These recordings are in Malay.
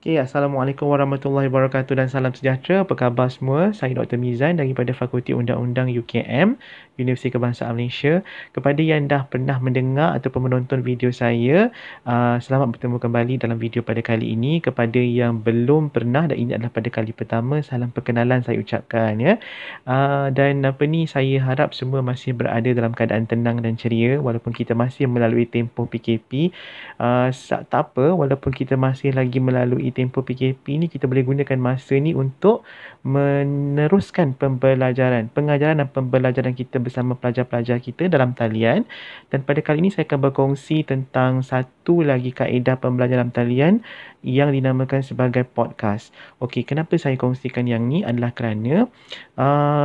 Okay, Assalamualaikum warahmatullahi wabarakatuh dan salam sejahtera. Apa khabar semua? Saya Dr. Mizan daripada Fakulti Undang-Undang UKM, Universiti Kebangsaan Malaysia. Kepada yang dah pernah mendengar ataupun menonton video saya, selamat bertemu kembali dalam video pada kali ini. Kepada yang belum pernah dan ini adalah pada kali pertama, salam perkenalan saya ucapkan ya. Dan saya harap semua masih berada dalam keadaan tenang dan ceria walaupun kita masih melalui tempoh PKP. Tak apa, walaupun kita masih lagi melalui tempoh PKP ni, kita boleh gunakan masa ni untuk meneruskan pengajaran dan pembelajaran kita bersama pelajar-pelajar kita dalam talian. Dan pada kali ini saya akan berkongsi tentang satu lagi kaedah pembelajaran dalam talian yang dinamakan sebagai podcast. Okey, kenapa saya kongsikan yang ni adalah kerana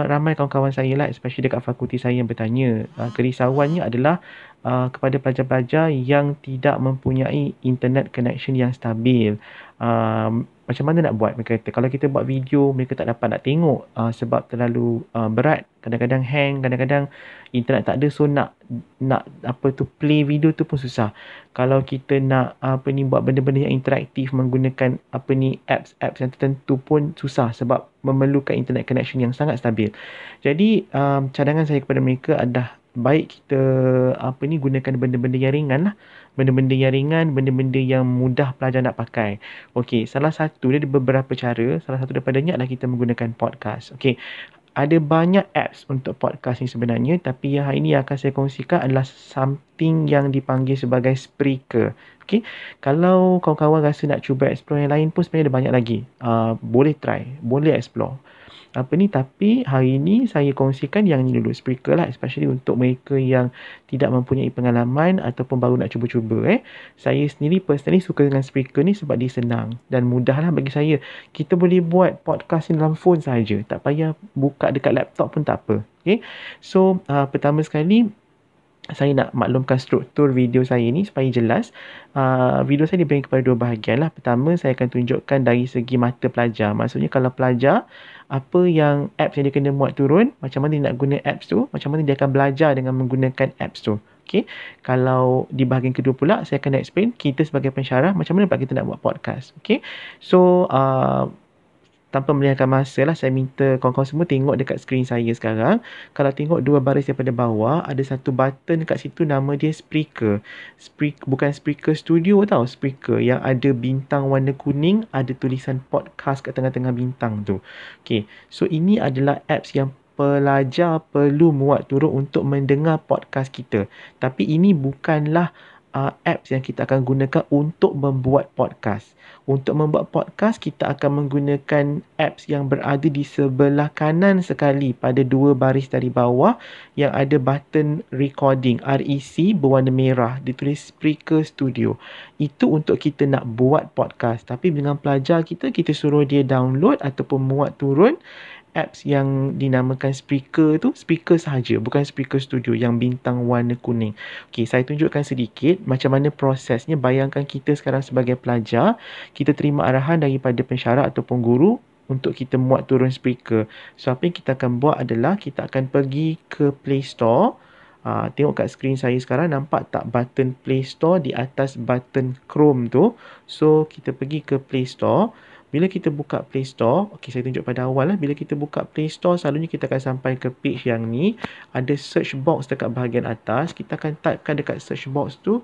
ramai kawan-kawan saya lah, especially dekat fakulti saya yang bertanya. Kerisauannya adalah kepada pelajar-pelajar yang tidak mempunyai internet connection yang stabil. Macam mana nak buat? Mereka kata, kalau kita buat video, mereka tak dapat nak tengok sebab terlalu berat. Kadang-kadang hang, kadang-kadang internet tak ada, so nak play video tu pun susah. Kalau kita nak buat benda-benda yang interaktif menggunakan apps yang tertentu pun susah sebab memerlukan internet connection yang sangat stabil. Jadi cadangan saya kepada mereka adalah baik kita gunakan benda-benda yang ringan lah. Benda-benda yang ringan, benda-benda yang mudah pelajar nak pakai. Okey, salah satu dia ada beberapa cara. Salah satu daripadanya adalah kita menggunakan podcast. Okey, ada banyak apps untuk podcast ni sebenarnya, tapi yang hari ini akan saya kongsikan adalah something yang dipanggil sebagai Spreaker. Okey, kalau kawan-kawan rasa nak cuba explore yang lain pun sebenarnya ada banyak lagi. Boleh try, boleh explore. Tapi hari ini saya kongsikan yang ni dulu, Spreaker lah, especially untuk mereka yang tidak mempunyai pengalaman ataupun baru nak cuba-cuba. Saya sendiri personally suka dengan Spreaker ni sebab dia senang dan mudah lah bagi saya. Kita boleh buat podcast ni dalam phone saja, tak payah buka dekat laptop pun tak apa. Okay? So, pertama sekali, saya nak maklumkan struktur video saya ni supaya jelas. Video saya dibagi kepada dua bahagian lah. Pertama, saya akan tunjukkan dari segi mata pelajar. Maksudnya kalau pelajar, apa yang apps yang dia kena muat turun, macam mana dia nak guna apps tu, macam mana dia akan belajar dengan menggunakan apps tu. Okay. Kalau di bahagian kedua pula, saya akan explain kita sebagai pensyarah, macam mana pula kita nak buat podcast. Okay. So, tanpa melengahkan masa lah, saya minta kawan-kawan semua tengok dekat skrin saya sekarang. Kalau tengok dua baris daripada bawah, ada satu button dekat situ, nama dia Spreaker. Bukan Spreaker Studio tau, Spreaker yang ada bintang warna kuning, ada tulisan podcast kat tengah-tengah bintang tu. Okay, so ini adalah apps yang pelajar perlu muat turun untuk mendengar podcast kita. Tapi ini bukanlah apps yang kita akan gunakan untuk membuat podcast. Untuk membuat podcast, kita akan menggunakan apps yang berada di sebelah kanan sekali pada dua baris dari bawah yang ada button recording, REC berwarna merah, ditulis Spreaker Studio. Itu untuk kita nak buat podcast. Tapi dengan pelajar kita, kita suruh dia download ataupun muat turun apps yang dinamakan Spreaker tu, Spreaker sahaja, bukan Spreaker Studio yang bintang warna kuning. Okey, saya tunjukkan sedikit macam mana prosesnya. Bayangkan kita sekarang sebagai pelajar, kita terima arahan daripada pensyarah ataupun guru untuk kita muat turun Spreaker. So, apa yang kita akan buat adalah kita akan pergi ke Play Store. Tengok kat skrin saya sekarang, nampak tak button Play Store di atas button Chrome tu. So, kita pergi ke Play Store. Bila kita buka Play Store, okey, saya tunjuk pada awal lah. Bila kita buka Play Store, selalunya kita akan sampai ke page yang ni. Ada search box dekat bahagian atas. Kita akan typekan dekat search box tu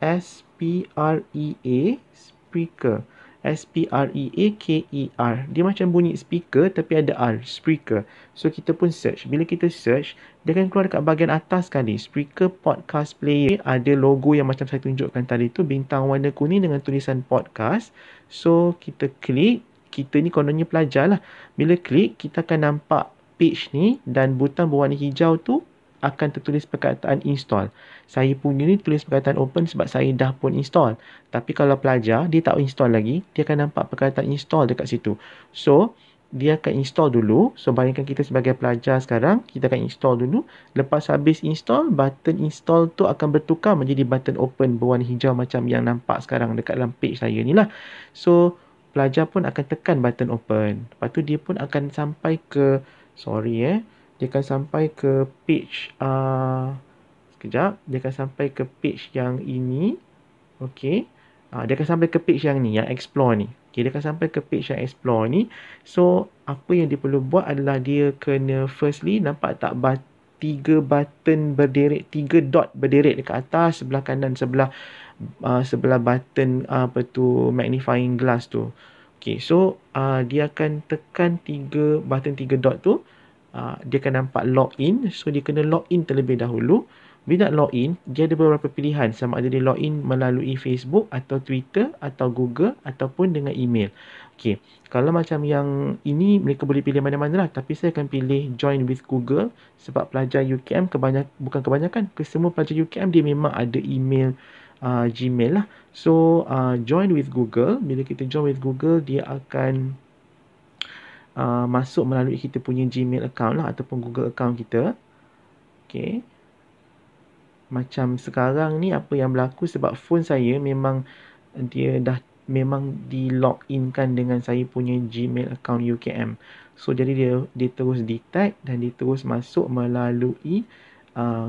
S-P-R-E-A, Spreaker. S-P-R-E-A-K-E-R. Dia macam bunyi speaker tapi ada R, Spreaker. So, kita pun search. Bila kita search, dia akan keluar dekat bahagian atas sekali. Spreaker Podcast Player. Ada logo yang macam saya tunjukkan tadi tu, bintang warna kuning dengan tulisan podcast. So, kita klik. Kita ni kononnya pelajar lah. Bila klik, kita akan nampak page ni dan butang berwarna hijau tu akan tertulis perkataan install. Saya punya ni tulis perkataan open sebab saya dah pun install. Tapi kalau pelajar, dia tak install lagi, dia akan nampak perkataan install dekat situ. So, dia akan install dulu. So, bayangkan kita sebagai pelajar sekarang, kita akan install dulu. Lepas habis install, button install tu akan bertukar menjadi button open berwarna hijau macam yang nampak sekarang dekat dalam page saya ni lah. So, pelajar pun akan tekan button open. Lepas tu dia pun akan sampai ke, dia akan sampai ke page, sekejap, dia akan sampai ke page yang ini. Okey. Dia akan sampai ke page yang ni, yang explore ni. Okay, dia akan sampai ke page yang explore ni. So, apa yang dia perlu buat adalah dia kena firstly, nampak tak 3 button berderet, 3 dot berderet dekat atas, sebelah kanan, sebelah button magnifying glass tu. Okay, so dia akan tekan button 3 dot tu. Dia akan nampak login. So, dia kena login terlebih dahulu. Bila nak login, dia ada beberapa pilihan. Sama ada dia login melalui Facebook atau Twitter atau Google ataupun dengan email. Okay, kalau macam yang ini, mereka boleh pilih mana-mana lah. Tapi saya akan pilih join with Google. Sebab pelajar UKM, bukan kebanyakan, kesemua pelajar UKM dia memang ada email Gmail lah. So, join with Google. Bila kita join with Google, dia akan masuk melalui kita punya Gmail account lah ataupun Google account kita. Okay. Macam sekarang ni apa yang berlaku sebab phone saya memang dia dah memang di login-kan dengan saya punya Gmail account UKM. So, jadi dia terus detect dan dia terus masuk melalui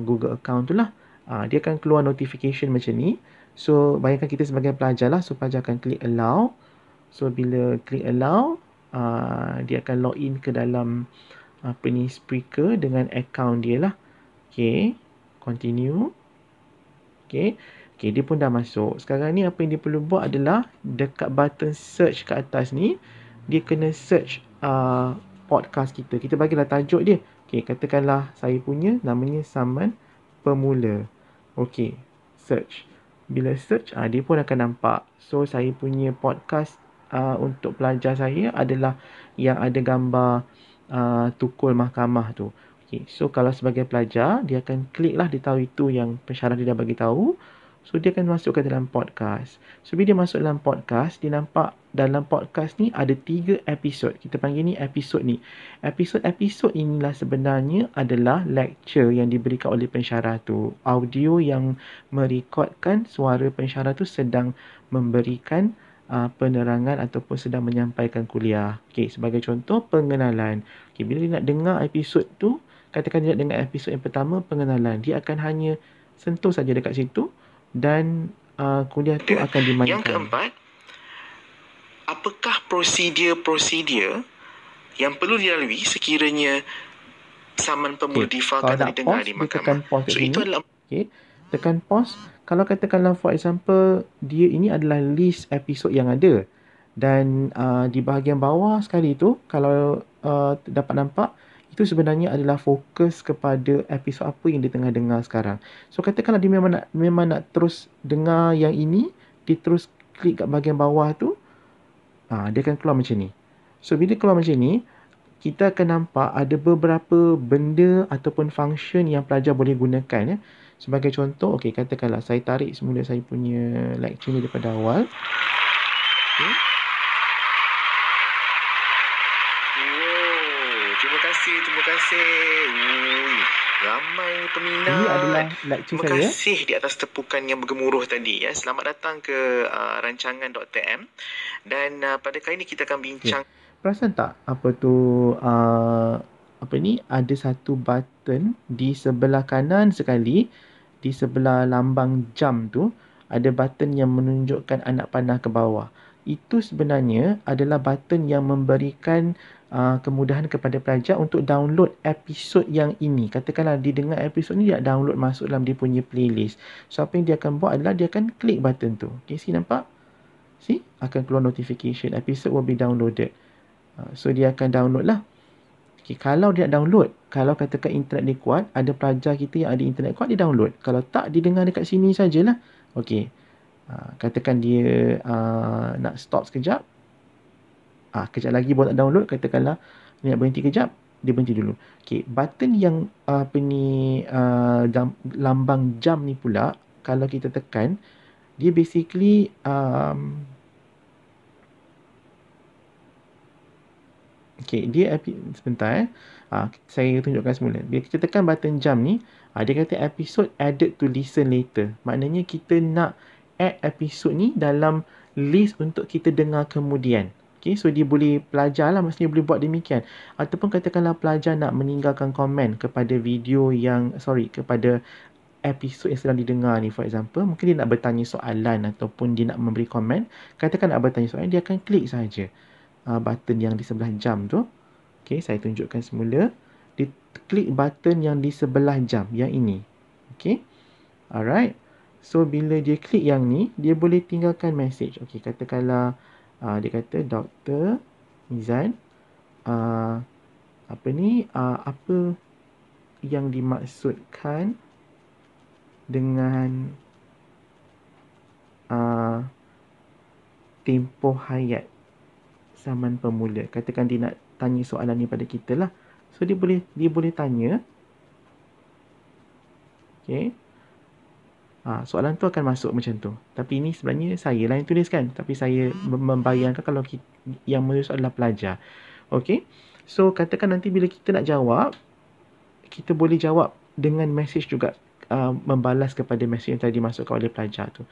Google account tu lah. Dia akan keluar notification macam ni. So, bayangkan kita sebagai pelajar lah. So, pelajar akan klik allow. So, bila klik allow, dia akan login ke dalam Spreaker dengan account dia lah. Okay, continue. Okay, dia pun dah masuk. Sekarang ni apa yang dia perlu buat adalah dekat button search kat atas ni, dia kena search podcast kita. Kita bagilah tajuk dia. Okay, katakanlah saya punya namanya Saman Pemula. Okay, search. Bila search, dia pun akan nampak. So, saya punya podcast untuk pelajar saya adalah yang ada gambar tukul mahkamah tu. Okay, so kalau sebagai pelajar, dia akan klik lah, dia tahu itu yang pensyarah dia dah bagi tahu. So, dia akan masuk ke dalam podcast. So, bila dia masuk dalam podcast, dia nampak dalam podcast ni ada 3 episod. Kita panggil ni episod ni. Episod-episod inilah sebenarnya adalah lecture yang diberikan oleh pensyarah tu. Audio yang merekodkan suara pensyarah tu sedang memberikan penerangan ataupun sedang menyampaikan kuliah. Okay, sebagai contoh, pengenalan. Okay, bila dia nak dengar episod tu, katakan dia nak dengar episod yang pertama, pengenalan. Dia akan hanya sentuh saja dekat situ dan kuliah tu akan dimainkan. Yang keempat, apakah prosedur yang perlu dilalui sekiranya saman pemula difahamkan dan didengar di mahkamah? So, itu adalah... Okay, tekan pause. Kalau katakanlah for example, dia ini adalah list episod yang ada. Dan di bahagian bawah sekali tu, kalau dapat nampak, itu sebenarnya adalah fokus kepada episod apa yang dia tengah dengar sekarang. So, katakanlah dia memang nak terus dengar yang ini, dia terus klik kat bahagian bawah tu, dia akan keluar macam ni. So, bila keluar macam ni, kita akan nampak ada beberapa benda ataupun function yang pelajar boleh gunakan. Ya. Sebagai contoh, okay, katakanlah saya tarik semula saya punya lecture ni daripada awal. Okay. Terima kasih. Ramai peminat. Ini adalah lecture saya. Terima kasih di atas tepukan yang bergemuruh tadi. Ya. Selamat datang ke rancangan Dr. M. Dan pada kali ini kita akan bincang. Perasan tak ada satu button di sebelah kanan sekali, di sebelah lambang jam tu, ada button yang menunjukkan anak panah ke bawah. Itu sebenarnya adalah button yang memberikan kemudahan kepada pelajar untuk download episod yang ini. Katakanlah dia dengar episod ni, dia download masuk dalam dia punya playlist. So, apa yang dia akan buat adalah dia akan klik button tu. Okay, see, nampak? See? Akan keluar notification. Episode will be downloaded. So, dia akan download lah. Okay, kalau dia nak download, kalau katakan internet dia kuat, ada pelajar kita yang ada internet kuat, dia download. Kalau tak, dia dengar dekat sini sajalah. Okay. Katakan dia nak stop sekejap. Kejap lagi baru nak download. Katakanlah dia nak berhenti kejap, dia berhenti dulu. Okay, button yang lambang jam ni pula, kalau kita tekan, dia basically okay, dia sebentar saya tunjukkan semula. Bila kita tekan button jam ni, dia kata episode added to listen later. Maknanya kita nak add episode ni dalam list untuk kita dengar kemudian. Okay, so dia boleh pelajar lah, maksudnya boleh buat demikian. Ataupun katakanlah pelajar nak meninggalkan komen kepada kepada episod yang sedang didengar ni, for example, mungkin dia nak bertanya soalan ataupun dia nak memberi komen, katakan nak bertanya soalan, dia akan klik saja button yang di sebelah jam tu. Okey, saya tunjukkan semula. Dia klik button yang di sebelah jam, yang ini. Okey. Alright. So, bila dia klik yang ni, dia boleh tinggalkan message. Okey, katakanlah dia kata, Dr. Mizan, apa yang dimaksudkan dengan tempoh hayat zaman pemula. Katakan dia nak tanya soalan ni pada kita lah. So, dia boleh tanya. Okay. Soalan tu akan masuk macam tu. Tapi ini sebenarnya saya lah yang tuliskan. Tapi saya membayangkan kalau yang menulis adalah pelajar. Okay. So, katakan nanti bila kita nak jawab, kita boleh jawab dengan message juga. Membalas kepada message yang tadi dimasukkan oleh pelajar tu.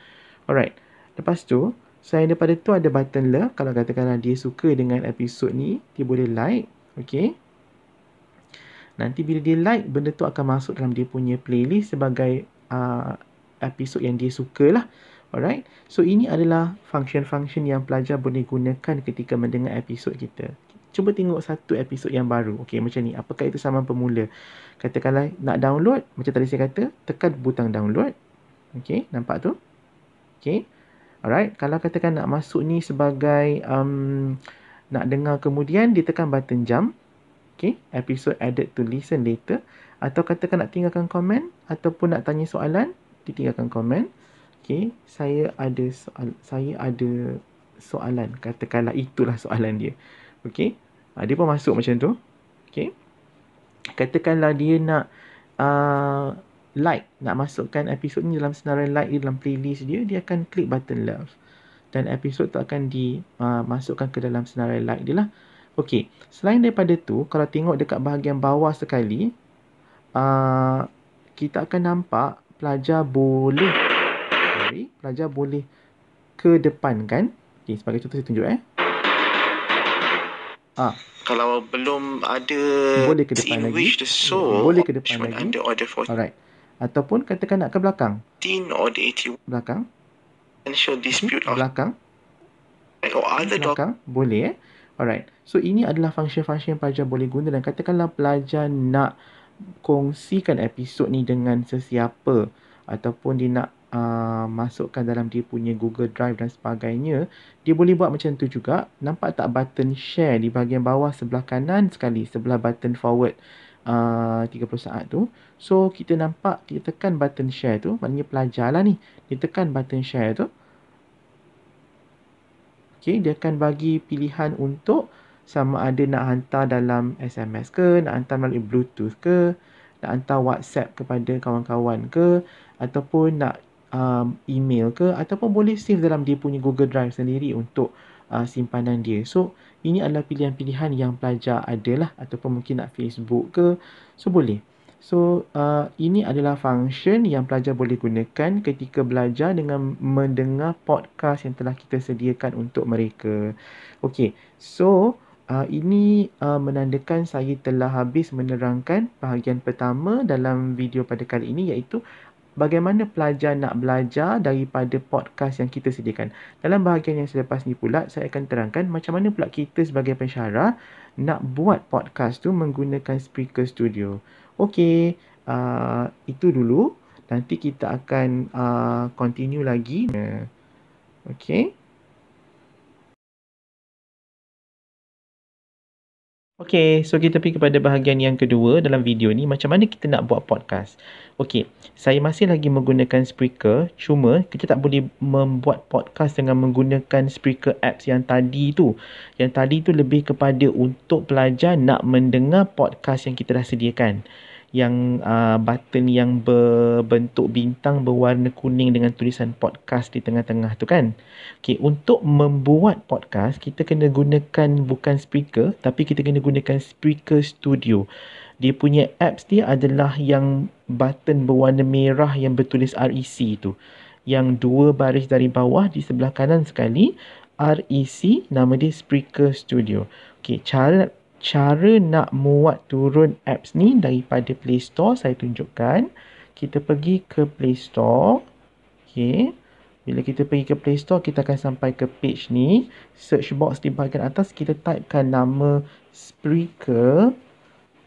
Alright. Lepas tu, selain daripada tu ada button love. Kalau katakanlah dia suka dengan episod ni, dia boleh like. Okay. Nanti bila dia like, benda tu akan masuk dalam dia punya playlist sebagai episod yang dia suka lah. Alright. So, ini adalah function-function yang pelajar boleh gunakan ketika mendengar episod kita. Cuba tengok satu episod yang baru. Okey, macam ni. Apakah itu zaman pemula? Katakanlah nak download, macam tadi saya kata, tekan butang download. Okey, nampak tu? Okey. Alright, kalau katakan nak masuk ni sebagai nak dengar kemudian, dia tekan button jump. Okey, episode added to listen later. Atau katakan nak tinggalkan komen ataupun nak tanya soalan, ditinggalkan komen. Okey, saya ada soalan. Katakanlah itulah soalan dia. Okey. Dia pun masuk macam tu. Okey. Katakanlah dia nak like, nak masukkan episod ni dalam senarai like di dalam playlist dia, dia akan klik button love. Dan episod tu akan dimasukkan ke dalam senarai like dia lah. Okey. Selain daripada tu, kalau tengok dekat bahagian bawah sekali, kita akan nampak pelajar boleh kedepankan. Okey, sebagai contoh saya tunjuk kalau belum ada boleh ke depan lagi. Boleh ke depan lagi. Alright. Ataupun katakan nak ke belakang. Belakang. Belakang. Belakang. Boleh Alright. So, ini adalah function-function yang pelajar boleh guna. Dan katakanlah pelajar nak kongsikan episod ni dengan sesiapa. Ataupun dia nak masukkan dalam dia punya Google Drive dan sebagainya, dia boleh buat macam tu juga. Nampak tak button share di bahagian bawah sebelah kanan sekali, sebelah button forward 30 saat tu. So, kita nampak, kita tekan button share tu, maknanya pelajar lah ni. Dia tekan button share tu. Okay, dia akan bagi pilihan untuk sama ada nak hantar dalam SMS ke, nak hantar melalui Bluetooth ke, nak hantar WhatsApp kepada kawan-kawan ke, ataupun nak email ke, ataupun boleh save dalam dia punya Google Drive sendiri untuk simpanan dia. So, ini adalah pilihan-pilihan yang pelajar adalah, ataupun mungkin nak Facebook ke. So, boleh. So, ini adalah function yang pelajar boleh gunakan ketika belajar dengan mendengar podcast yang telah kita sediakan untuk mereka. Okey. So, ini menandakan saya telah habis menerangkan bahagian pertama dalam video pada kali ini, iaitu bagaimana pelajar nak belajar daripada podcast yang kita sediakan. Dalam bahagian yang selepas ni pula, saya akan terangkan macam mana pula kita sebagai pensyarah nak buat podcast tu menggunakan Spreaker Studio. Okey, itu dulu. Nanti kita akan continue lagi. Okey. Okey, so kita pergi kepada bahagian yang kedua dalam video ni, macam mana kita nak buat podcast. Okey, saya masih lagi menggunakan Spreaker, cuma kita tak boleh membuat podcast dengan menggunakan Spreaker apps yang tadi tu. Yang tadi tu lebih kepada untuk pelajar nak mendengar podcast yang kita dah sediakan. Yang button yang berbentuk bintang berwarna kuning dengan tulisan podcast di tengah-tengah tu kan. Okey, untuk membuat podcast, kita kena gunakan bukan Spreaker, tapi kita kena gunakan Spreaker Studio. Dia punya apps dia adalah yang button berwarna merah yang bertulis REC tu. Yang dua baris dari bawah di sebelah kanan sekali, REC, nama dia Spreaker Studio. Okey, cara nak muat turun apps ni daripada Play Store saya tunjukkan. kita pergi ke Play Store. Okey. Bila kita pergi ke Play Store, kita akan sampai ke page ni. Search box di bahagian atas, kita typekan nama Spreaker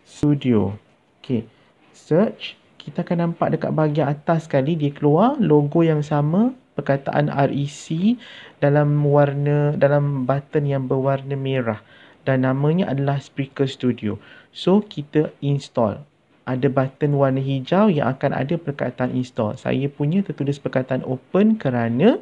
Studio. Okey. Search. Kita akan nampak dekat bahagian atas sekali, dia keluar logo yang sama, perkataan REC dalam button yang berwarna merah. Dan namanya adalah Spreaker Studio. So, kita install. Ada button warna hijau yang akan ada perkataan install. Saya punya tertulis perkataan open kerana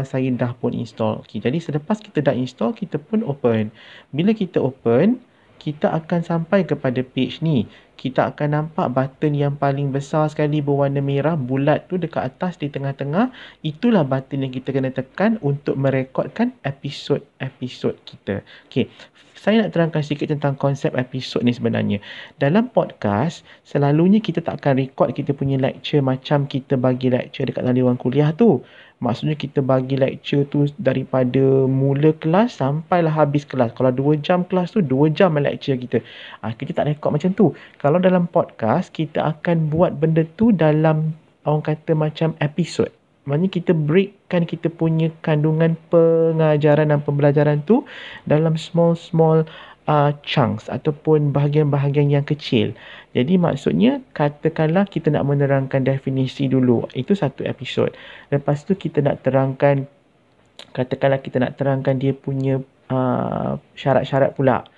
saya dah pun install. Okay, jadi selepas kita dah install, kita pun open. Bila kita open, kita akan sampai kepada page ni. Kita akan nampak button yang paling besar sekali berwarna merah, bulat tu dekat atas di tengah-tengah. Itulah button yang kita kena tekan untuk merekodkan episod-episod kita. Okay, saya nak terangkan sikit tentang konsep episod ni sebenarnya. Dalam podcast, selalunya kita tak akan record kita punya lecture macam kita bagi lecture dekat dalam dewan kuliah tu. Maksudnya kita bagi lecture tu daripada mula kelas sampailah habis kelas. Kalau 2 jam kelas tu, 2 jam lecture kita. Kita tak record macam tu. Kalau dalam podcast, kita akan buat benda tu dalam, orang kata macam episod. Maksudnya kita breakkan kita punya kandungan pengajaran dan pembelajaran tu dalam small chunks ataupun bahagian-bahagian yang kecil. Jadi maksudnya katakanlah kita nak menerangkan definisi dulu. Itu satu episod. Lepas tu kita nak terangkan, katakanlah kita nak terangkan dia punya syarat-syarat pula.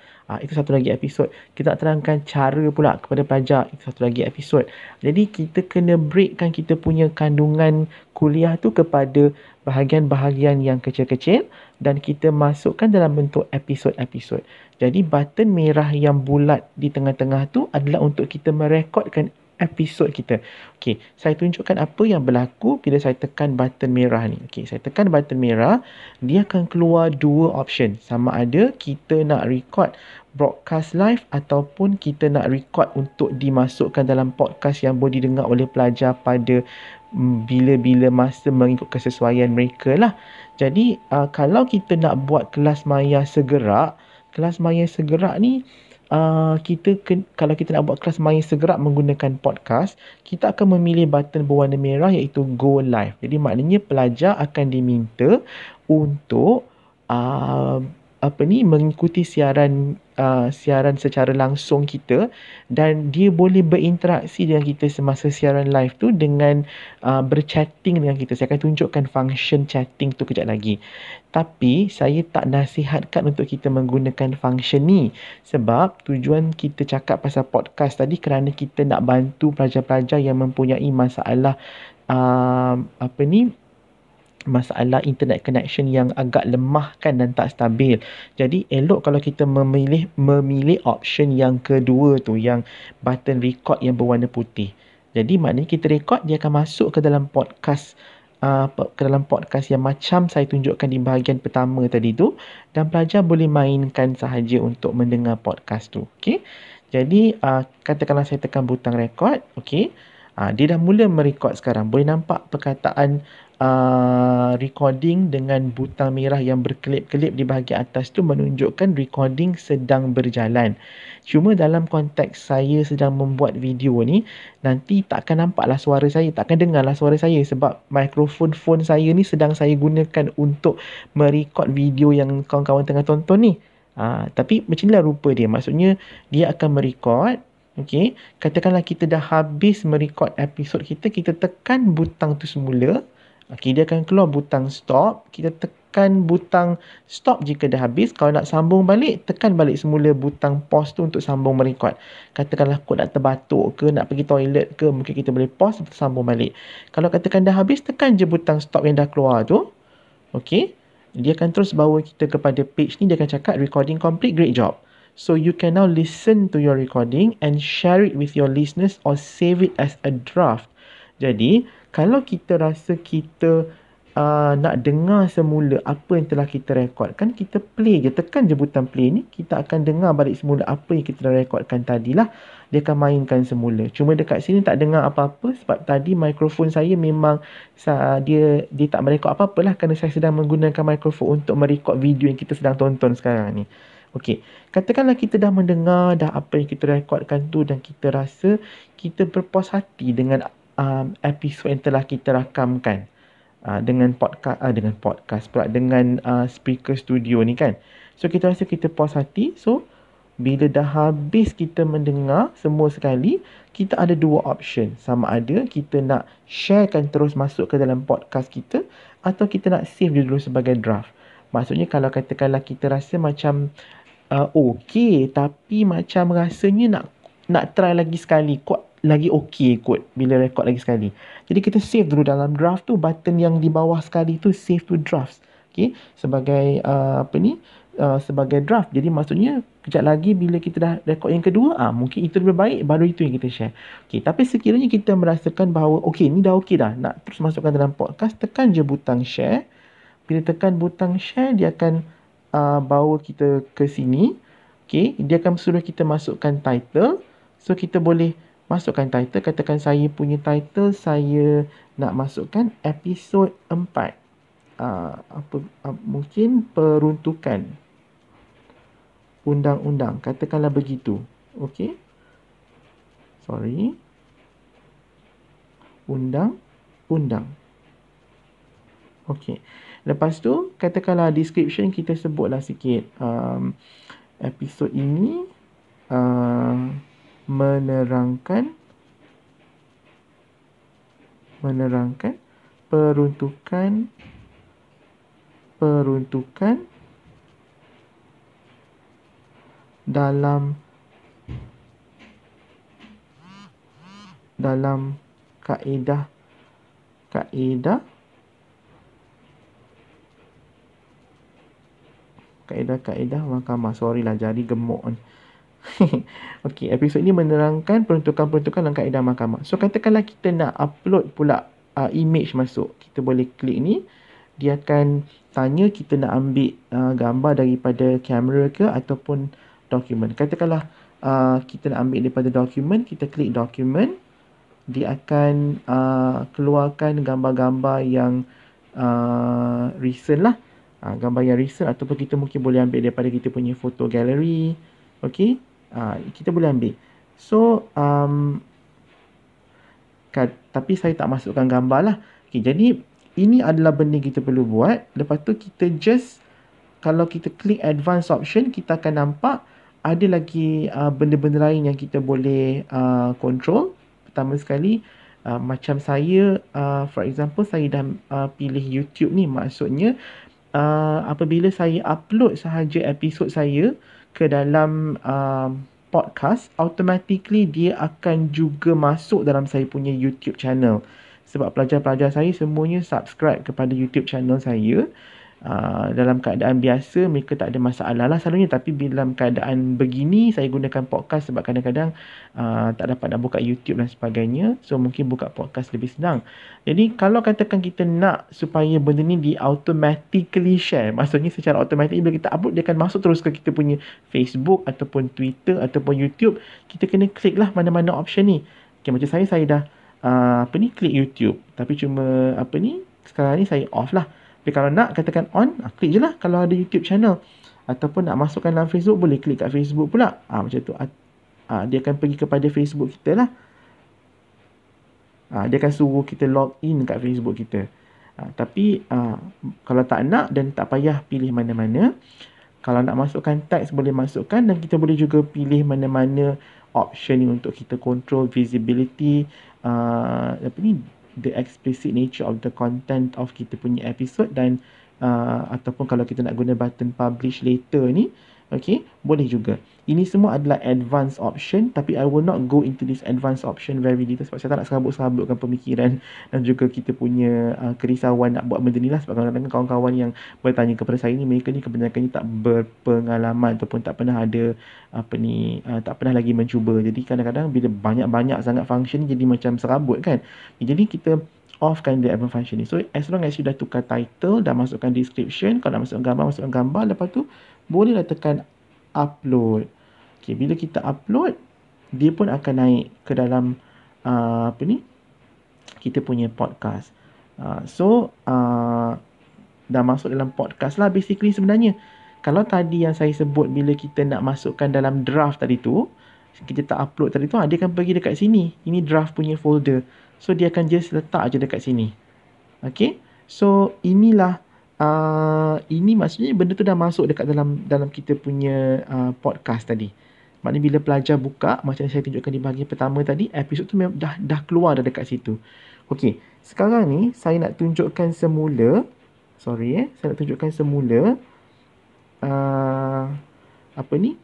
Itu satu lagi episod. Kita nak terangkan cara pula kepada pelajar. Itu satu lagi episod. Jadi kita kena breakkan kita punya kandungan kuliah tu kepada bahagian-bahagian yang kecil-kecil dan kita masukkan dalam bentuk episod-episod. Jadi button merah yang bulat di tengah-tengah tu adalah untuk kita merekodkan episod kita. Okey, saya tunjukkan apa yang berlaku bila saya tekan button merah ni. Okey, saya tekan button merah, dia akan keluar 2 option. Sama ada kita nak record broadcast live ataupun kita nak record untuk dimasukkan dalam podcast yang boleh didengar oleh pelajar pada bila-bila masa mengikut kesesuaian mereka lah. Jadi kalau kita nak buat kelas maya segerak ni, kalau kita nak buat kelas maya segerak menggunakan podcast, kita akan memilih button berwarna merah iaitu Go Live. Jadi maknanya pelajar akan diminta untuk mengikuti siaran secara langsung kita dan dia boleh berinteraksi dengan kita semasa siaran live tu dengan berchatting dengan kita. Saya akan tunjukkan function chatting tu kejap lagi. Tapi saya tak nasihatkan untuk kita menggunakan function ni sebab tujuan kita cakap pasal podcast tadi kerana kita nak bantu pelajar-pelajar yang mempunyai masalah masalah internet connection yang agak lemah kan dan tak stabil. Jadi elok kalau kita memilih option yang kedua tu, yang button record yang berwarna putih. Jadi maknanya kita record, dia akan masuk ke dalam podcast yang macam saya tunjukkan di bahagian pertama tadi tu dan pelajar boleh mainkan sahaja untuk mendengar podcast tu. Okey. Jadi katakanlah saya tekan butang record, okey. Dia dah mula merekod sekarang. Boleh nampak perkataan recording dengan butang merah yang berkelip-kelip di bahagian atas tu menunjukkan recording sedang berjalan. Cuma dalam konteks saya sedang membuat video ni, nanti takkan nampaklah suara saya, takkan dengarlah suara saya sebab mikrofon phone saya ni sedang saya gunakan untuk merekod video yang kawan-kawan tengah tonton ni. Tapi macam inilah rupa dia. Maksudnya dia akan merekod. Okey, katakanlah kita dah habis merekod episod kita, kita tekan butang tu semula. Okey, dia akan keluar butang stop. Kita tekan butang stop jika dah habis. Kalau nak sambung balik, tekan balik semula butang pause tu untuk sambung merekod. Katakanlah kau nak terbatuk ke, nak pergi toilet ke, mungkin kita boleh pause atau sambung balik. Kalau katakan dah habis, tekan je butang stop yang dah keluar tu. Okey, dia akan terus bawa kita kepada page ni. Dia akan cakap recording complete, great job. So you can now listen to your recording and share it with your listeners or save it as a draft. Jadi, kalau kita rasa kita nak dengar semula apa yang telah kita rekodkan, kita play je, tekan je butang play ni, kita akan dengar balik semula apa yang kita dah rekodkan tadilah. Dia akan mainkan semula. Cuma dekat sini tak dengar apa-apa sebab tadi mikrofon saya memang dia tak merekod apa-apalah kerana saya sedang menggunakan mikrofon untuk merekod video yang kita sedang tonton sekarang ni. Okey, katakanlah kita dah mendengar dah apa yang kita rekodkan tu dan kita rasa kita berpuas hati dengan episod yang telah kita rakamkan. Dengan podcast pula, dengan speaker studio ni kan. So kita rasa kita puas hati. So bila dah habis kita mendengar semua sekali, kita ada dua option. Sama ada kita nak sharekan terus masuk ke dalam podcast kita, atau kita nak save dia dulu sebagai draft. Maksudnya kalau katakanlah kita rasa macam okey, tapi macam rasanya nak try lagi sekali kot, lagi okey kot bila rekod lagi sekali. Jadi kita save dulu dalam draft tu, button yang di bawah sekali tu save to drafts. Okey, sebagai sebagai draft. Jadi maksudnya kejap lagi bila kita dah rekod yang kedua, mungkin itu lebih baik, baru itu yang kita share. Okey, tapi sekiranya kita merasakan bahawa okey, ni dah okey dah, nak terus masukkan dalam podcast, tekan je butang share. Bila tekan butang share, dia akan bawa kita ke sini. Okay, dia akan suruh kita masukkan title. So kita boleh masukkan title. Katakan saya punya title, saya nak masukkan episod 4. Mungkin peruntukan undang-undang. Katakanlah begitu. Okay. Sorry. Undang-undang. Okay. Lepas tu, katakanlah description kita sebutlah sikit. Episod ini menerangkan peruntukan dalam kaedah mahkamah. Sorry lah, jari gemuk kan. Okey, episod ini menerangkan peruntukan dalam kaedah mahkamah. So katakanlah kita nak upload pula image masuk. Kita boleh klik ni. Dia akan tanya kita nak ambil gambar daripada kamera ke ataupun dokumen. Katakanlah kita nak ambil daripada dokumen, kita klik dokumen. Dia akan keluarkan gambar-gambar yang recent lah. Gambar yang recent, ataupun kita mungkin boleh ambil daripada kita punya photo gallery. Okey, kita boleh ambil. So tapi saya tak masukkan gambar lah. Okay, jadi ini adalah benda kita perlu buat. Lepas tu kita just, kalau kita klik advanced option, kita akan nampak ada lagi benda-benda lain yang kita boleh control. Pertama sekali, macam saya, for example, saya dah pilih YouTube ni. Maksudnya apabila saya upload sahaja episod saya ke dalam podcast, automatically dia akan juga masuk dalam saya punya YouTube channel. Sebab pelajar-pelajar saya semuanya subscribe kepada YouTube channel saya. Dalam keadaan biasa mereka tak ada masalah lah selalunya, tapi dalam keadaan begini saya gunakan podcast sebab kadang-kadang tak dapat nak buka YouTube dan sebagainya. So mungkin buka podcast lebih senang. Jadi kalau katakan kita nak supaya benda ni di automatically share, maksudnya secara automatik bila kita upload dia akan masuk terus ke kita punya Facebook ataupun Twitter ataupun YouTube, kita kena klik lah mana-mana option ni. Okay, macam saya dah klik YouTube, tapi cuma sekarang ni saya off lah. Tapi kalau nak katakan on, klik je lah kalau ada YouTube channel. Ataupun nak masukkan dalam Facebook, boleh klik kat Facebook pula. Macam tu. Dia akan pergi kepada Facebook kita lah. Dia akan suruh kita log in kat Facebook kita. Tapi kalau tak nak dan tak payah pilih mana-mana. Kalau nak masukkan teks, boleh masukkan. Dan kita boleh juga pilih mana-mana option ni untuk kita control visibility, the explicit nature of the content of kita punya episode, dan ataupun kalau kita nak guna button publish later ni, okay, boleh juga. Ini semua adalah advanced option, tapi I will not go into this advanced option very detail sebab saya tak nak serabut-serabutkan pemikiran dan juga kita punya kerisauan nak buat benda ni lah. Sebab kadang-kadang kawan-kawan yang bertanya kepada saya ni, mereka ni kebanyakannya tak berpengalaman ataupun tak pernah ada tak pernah lagi mencuba. Jadi kadang-kadang bila banyak-banyak sangat function ni jadi macam serabut kan. Jadi kita offkan the advanced function ni. So as long as you dah tukar title, dah masukkan description, kalau nak masukkan gambar, lepas tu bolehlah tekan upload. Okay, bila kita upload, dia pun akan naik ke dalam kita punya podcast. So dah masuk dalam podcast lah basically sebenarnya. Kalau tadi yang saya sebut bila kita nak masukkan dalam draft tadi tu, kita tak upload tadi tu, dia akan pergi dekat sini. Ini draft punya folder. So dia akan just letak je dekat sini. Okay. So inilah ini maksudnya benda tu dah masuk dekat dalam kita punya podcast tadi. Maknanya bila pelajar buka, macam yang saya tunjukkan di bahagian pertama tadi, episod tu memang dah keluar dah dekat situ. Okey, sekarang ni saya nak tunjukkan semula. Saya nak tunjukkan semula apa ni?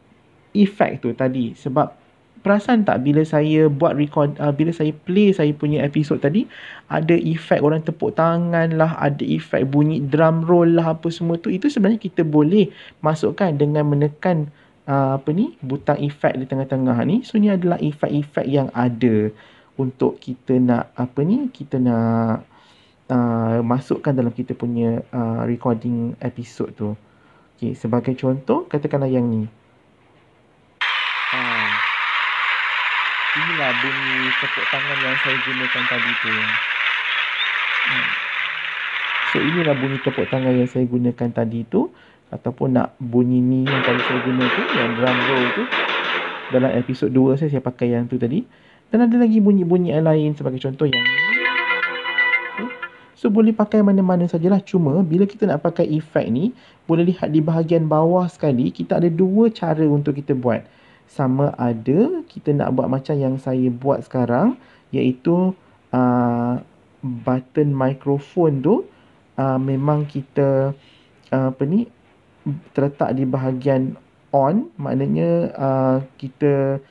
Efek tu tadi. Sebab perasan tak bila saya buat record, bila saya play saya punya episod tadi, ada efek orang tepuk tangan lah, ada efek bunyi drum roll lah, apa semua tu. Itu sebenarnya kita boleh masukkan dengan menekan butang efek di tengah-tengah ni. So ni adalah efek-efek yang ada untuk kita nak kita nak masukkan dalam kita punya recording episod tu. Okay, sebagai contoh, katakanlah yang ni. Inilah bunyi tepuk tangan yang saya gunakan tadi tu. So inilah bunyi tepuk tangan yang saya gunakan tadi tu. Ataupun nak bunyi ni yang tadi saya guna tu, yang drum roll tu. Dalam episod 2 saya pakai yang tu tadi. Dan ada lagi bunyi-bunyi yang lain sebagai contoh yang ni. Okay. So boleh pakai mana-mana sajalah. Cuma bila kita nak pakai efek ni, boleh lihat di bahagian bawah sekali, kita ada dua cara untuk kita buat. Sama ada kita nak buat macam yang saya buat sekarang, iaitu button mikrofon tu memang kita terletak di bahagian on. Maknanya kita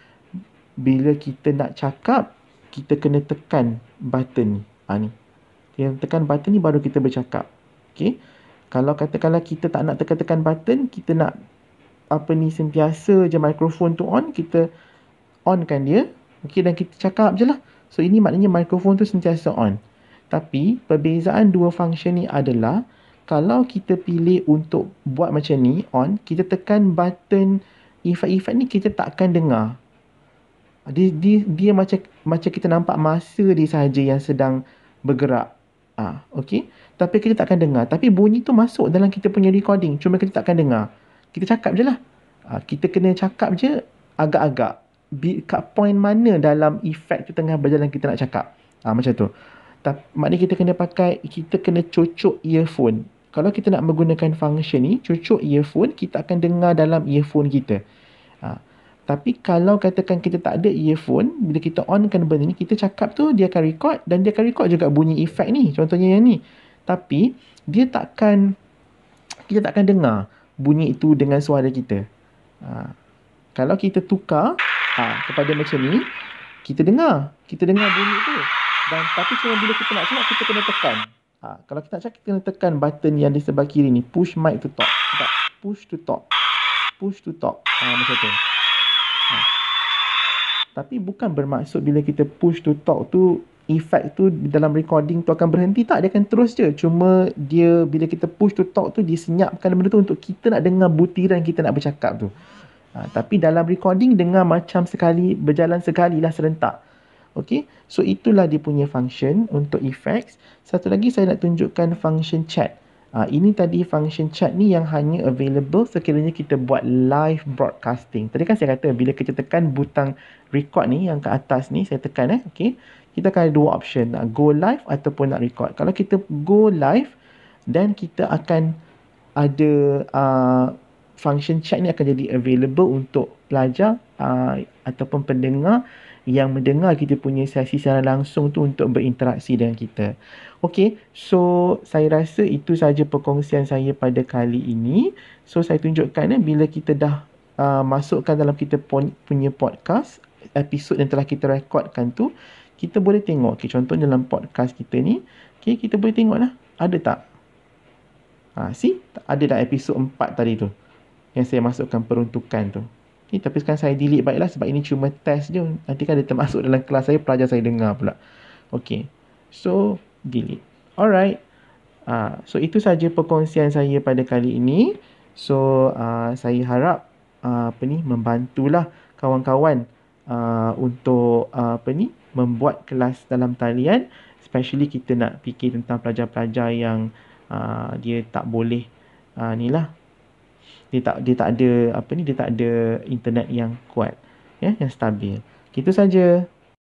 bila kita nak cakap, kita kena tekan button ni. Kita tekan button ni baru kita bercakap. Okay. Kalau katakanlah kita tak nak tekan-tekan button, kita nak sentiasa je mikrofon tu on, kita onkan dia. Okay, dan kita cakap je lah. So ini maknanya mikrofon tu sentiasa on. Tapi perbezaan dua function ni adalah, kalau kita pilih untuk buat macam ni on, kita tekan button efek-efek ni, kita tak akan dengar. Dia macam kita nampak masa dia sahaja yang sedang bergerak. Okay. Tapi kita tak akan dengar. Tapi bunyi tu masuk dalam kita punya recording, cuma kita tak akan dengar. Kita cakap je lah. Kita kena cakap je agak-agak. Kat point mana dalam efek tu tengah berjalan kita nak cakap. Macam tu. Maknanya kita kena cocok earphone. Kalau kita nak menggunakan function ni, cocok earphone, kita akan dengar dalam earphone kita. Tapi kalau katakan kita tak ada earphone, bila kita onkan benda ni, kita cakap tu dia akan record, dan dia akan record juga bunyi efek ni. Contohnya yang ni. Tapi kita takkan dengar bunyi itu dengan suara kita. Kalau kita tukar kepada macam ni, kita dengar bunyi tu. Tapi cuma bila kita nak cakap, kita kena tekan. Kalau kita nak cakap, kita kena tekan button yang di sebelah kiri ni, push mic to talk. Push to talk. Macam tu. Tapi bukan bermaksud bila kita push to talk tu, efek tu dalam recording tu akan berhenti. Tak, dia akan terus je. Cuma dia bila kita push to talk tu, dia senyapkan benda tu untuk kita nak dengar butiran kita nak bercakap tu. Tapi dalam recording dengar macam berjalan sekali lah serentak. Okay. So itulah dia punya function untuk effects. Satu lagi saya nak tunjukkan function chat. Ini tadi function chat ni yang hanya available sekiranya kita buat live broadcasting. Tadi kan saya kata bila kita tekan butang record ni yang ke atas ni, saya tekan okay. Kita akan ada dua option, nak go live ataupun nak record. Kalau kita go live, then kita akan ada function chat ni akan jadi available untuk pelajar ataupun pendengar yang mendengar kita punya sesi secara langsung tu untuk berinteraksi dengan kita. Okay, so saya rasa itu sahaja perkongsian saya pada kali ini. So saya tunjukkan bila kita dah masukkan dalam kita punya podcast, episod yang telah kita rekodkan tu, kita boleh tengok. Okay, contohnya dalam podcast kita ni, okay, kita boleh tengok lah, ada tak? See? Ada dah episod 4 tadi tu, yang saya masukkan peruntukan tu. Okay, tapi sekarang saya delete baiklah sebab ini cuma test je. Nanti kan dia termasuk dalam kelas saya, pelajar saya dengar pula. Okay, so delete. Alright. So itu saja perkongsian saya pada kali ini. So saya harap membantulah kawan-kawan untuk membuat kelas dalam talian. Especially kita nak fikir tentang pelajar-pelajar yang dia tak boleh Dia tak ada apa ni, dia tak ada internet yang kuat, ya, yang stabil. Itu saja.